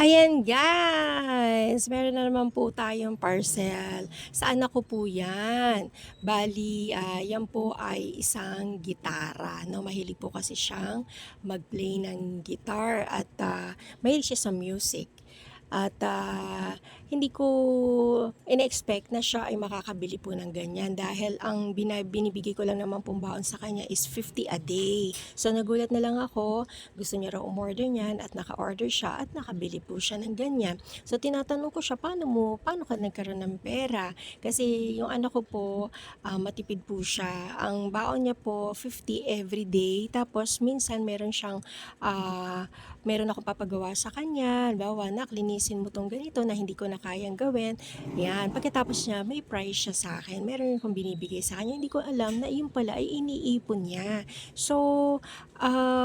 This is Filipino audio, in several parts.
Ayan guys, meron na naman po tayong parcel. Sa anak ko po yan. Bali, yan po ay isang gitara. No? Mahilig po kasi siyang mag-play ng guitar at mahilig siya sa music. At hindi ko in-expect na siya ay makakabili po ng ganyan dahil ang binibigay ko lang naman pong baon sa kanya is 50 a day. So nagulat na lang ako, gusto niya raw umorder niyan at naka-order siya at nakabili po siya ng ganyan. So tinatanong ko siya, paano ka nagkaroon ng pera? Kasi yung anak ko po, matipid po siya. Ang baon niya po 50 every day. Tapos minsan meron akong papagawa sa kanya. Halimbawa, nak, linisin mo tong ganito na hindi ko na kayang gawin. Yan. Pagkatapos niya, may price siya sa akin. Meron akong binibigay sa kanya. Hindi ko alam na yun pala ay iniipon niya. So,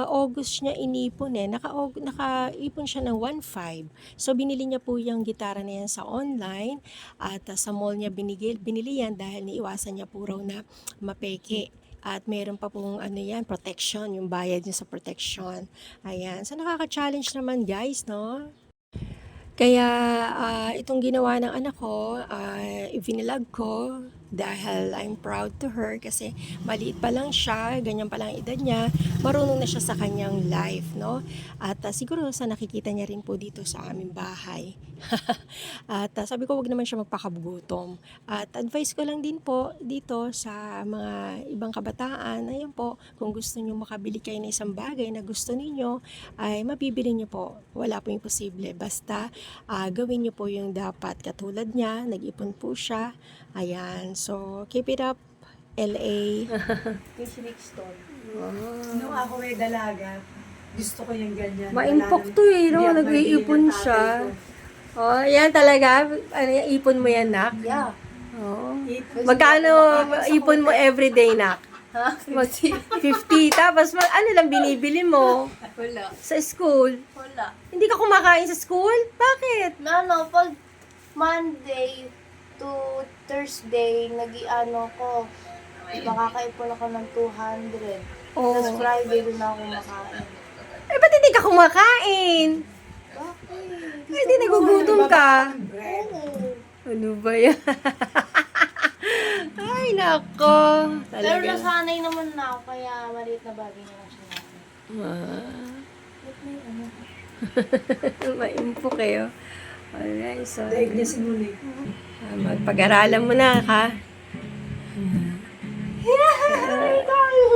August niya inipon eh. Nakaipon siya ng 1.5. So, binili niya po yung gitara na yan sa online. At sa mall niya binili yan dahil niiwasan niya po raw na mapeke. At meron pa pong protection, yung bayad niya sa protection. Ayan. So, nakaka-challenge naman guys, no? Kaya, itong ginawa ng anak ko, ivinilag ko dahil I'm proud to her kasi maliit pa lang siya, ganyan pa lang edad niya, marunong na siya sa kanyang life, no? At siguro sa nakikita niya rin po dito sa aming bahay. At sabi ko, wag naman siya magpakabugutom. At advice ko lang din po dito sa mga ibang kabataan, ayun po, kung gusto niyo makabili kayo ng isang bagay na gusto niyo ay mabibili niyo po. Wala po imposible. Basta gawin niyo po yung dapat. Katulad niya, nag-ipon po siya. Ayan. So, keep it up, LA. Fish store. Nung ako may dalaga, gusto ko yung ganyan. Maimpok to eh, no? Nag-iipon siya. Oh, yan talaga. Ipon mo yan, nak? Yeah. Oh. Magkano ipon mo everyday, nak? Ha? 50. Tapos, ano lang binibili mo? Wala. Sa school? Wala. Hindi ka kumakain sa school? Bakit? Pag Monday to Thursday, ko, makakaipon ako ng 200. Oh. Tapos Friday din ako makain. Eh, ba't hindi ka kumakain? Bakit? Eh, di nagugutom ka. Oo. Ano ba yan? Ay, nako. Pero Talaga. nasanay naman na ako, kaya maliit na bagay na lang siya natin. Ba't may ano? Maimpo kayo. Alright, so. Daig niya si Monique. Magpag-aralan mo na, ha? Tayo!